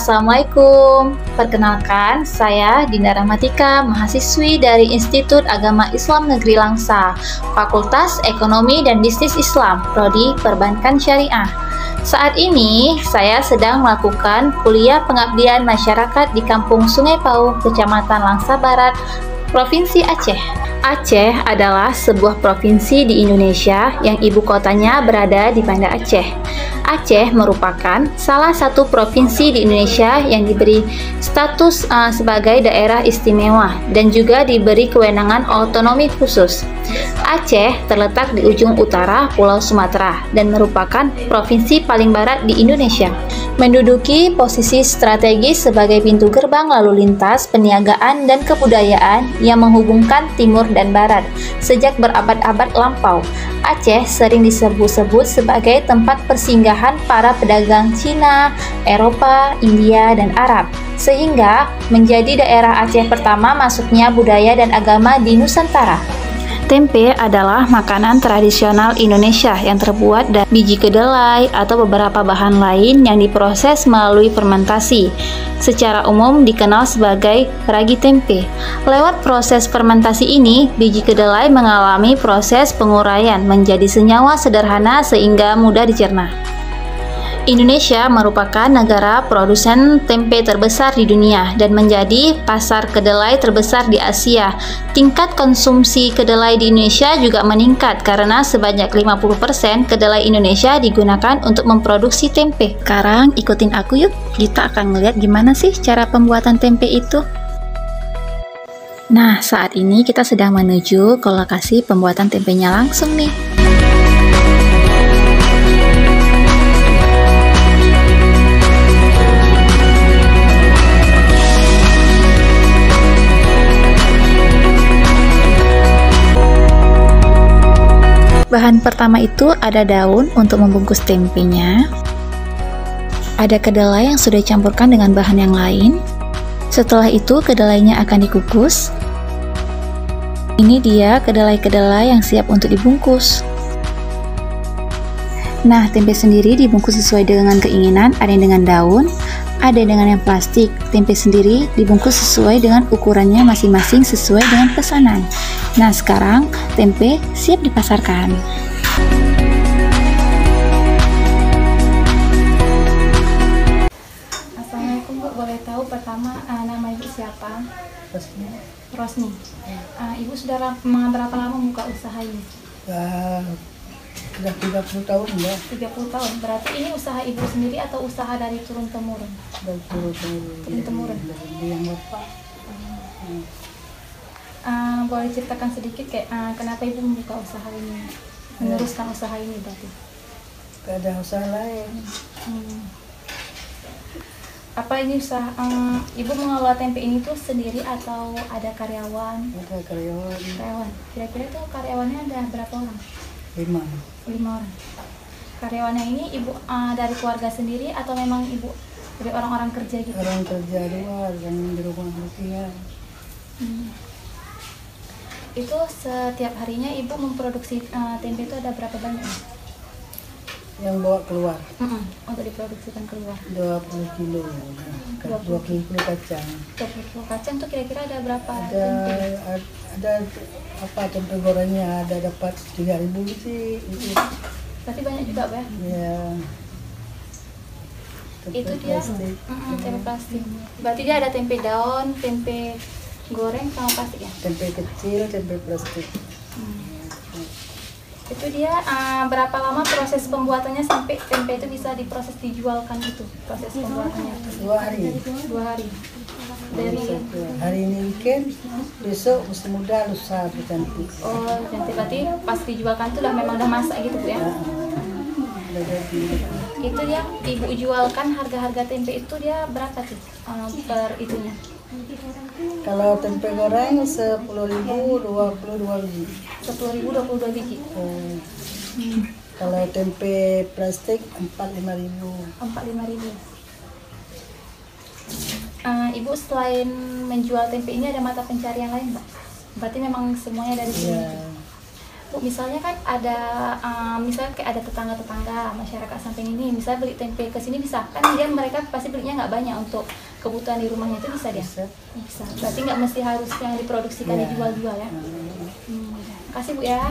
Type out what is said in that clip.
Assalamualaikum. Perkenalkan, saya Dinda Rahmatika, mahasiswi dari Institut Agama Islam Negeri Langsa, Fakultas Ekonomi dan Bisnis Islam, Prodi Perbankan Syariah. Saat ini, saya sedang melakukan kuliah pengabdian masyarakat di Kampung Sungai Pauh, Kecamatan Langsa Barat, Provinsi Aceh. Aceh adalah sebuah provinsi di Indonesia yang ibu kotanya berada di Banda Aceh. Aceh merupakan salah satu provinsi di Indonesia yang diberi status sebagai daerah istimewa dan juga diberi kewenangan otonomi khusus. Aceh terletak di ujung utara Pulau Sumatera dan merupakan provinsi paling barat di Indonesia. Menduduki posisi strategis sebagai pintu gerbang lalu lintas, perniagaan, dan kebudayaan yang menghubungkan timur dan barat sejak berabad-abad lampau. Aceh sering disebut-sebut sebagai tempat persinggahan para pedagang Cina, Eropa, India, dan Arab, sehingga menjadi daerah Aceh pertama masuknya budaya dan agama di Nusantara. Tempe adalah makanan tradisional Indonesia yang terbuat dari biji kedelai atau beberapa bahan lain yang diproses melalui fermentasi. Secara umum dikenal sebagai ragi tempe. Lewat proses fermentasi ini, biji kedelai mengalami proses penguraian menjadi senyawa sederhana sehingga mudah dicerna. Indonesia merupakan negara produsen tempe terbesar di dunia dan menjadi pasar kedelai terbesar di Asia. Tingkat konsumsi kedelai di Indonesia juga meningkat karena sebanyak 50% kedelai Indonesia digunakan untuk memproduksi tempe. Sekarang ikutin aku yuk, kita akan ngeliat gimana sih cara pembuatan tempe itu. Nah, saat ini kita sedang menuju ke lokasi pembuatan tempenya langsung nih. Bahan pertama itu ada daun untuk membungkus tempenya, ada kedelai yang sudah dicampurkan dengan bahan yang lain. Setelah itu kedelainya akan dikukus. Ini dia kedelai-kedelai yang siap untuk dibungkus. Nah, tempe sendiri dibungkus sesuai dengan keinginan, ada yang dengan daun, ada dengan yang plastik. Tempe sendiri dibungkus sesuai dengan ukurannya masing-masing sesuai dengan pesanan. Nah, sekarang tempe siap dipasarkan. Assalamualaikum Bu, boleh tahu pertama nama Ibu siapa? Rosni. Ibu sudah berapa lama buka usaha ini? Sudah 30 tahun ya. 30 tahun. Berarti ini usaha Ibu sendiri atau usaha dari turun-temurun? Dari Turun-temurun. Dari yang bapak. Boleh ceritakan sedikit kayak kenapa Ibu membuka usaha ini? Meneruskan usaha ini berarti? Gak ada usaha lain. Apa ini usaha? Ibu mengelola tempe ini tuh sendiri atau ada karyawan? Ada karyawan. Karyawan. Kira-kira tuh karyawannya ada berapa orang? 5 orang. Karyawannya ini Ibu dari keluarga sendiri atau memang Ibu dari orang-orang kerja gitu? Orang kerja luar, yang di rumah ya. Itu setiap harinya Ibu memproduksi tempe itu ada berapa banyak? Yang bawa keluar Untuk diproduksikan keluar 20 kilo. 20 kilo kacang. 20 kilo kacang tuh kira-kira ada berapa Ada tempe? ada apa tempe gorengnya ada dapat 3.000 sih itu. Berarti banyak juga Pak? Ya. Itu dia tempe plastik. Berarti dia ada tempe daun, tempe goreng sama plastik ya? Tempe kecil, tempe plastik. Itu dia berapa lama proses pembuatannya sampai tempe itu bisa diproses dijualkan itu? Proses pembuatannya 2 hari. 2 hari. Dari Hari ini weekend, besok mesti muda, lusa cantik. oh, nanti berarti pas dijualkan itu memang udah masak gitu Bu ya? Udah jadi. Itu yang Ibu jualkan harga-harga tempe itu dia berapa tuh per itunya? Kalau tempe goreng 10.000, 22 biji. 10.000 22 biji. Kalau tempe plastik 45.000. 45.000. Ibu selain menjual tempe ini ada mata pencarian lain Mbak? Berarti memang semuanya dari sini. Ya. Bu, misalnya kan ada, misalnya kayak ada tetangga-tetangga masyarakat samping ini, misalnya beli tempe ke sini bisa kan, dia mereka pasti belinya nggak banyak untuk kebutuhan di rumahnya, itu bisa dia? Bisa. Berarti nggak mesti harus yang diproduksikan dijual-jual ya? Kasih Bu ya.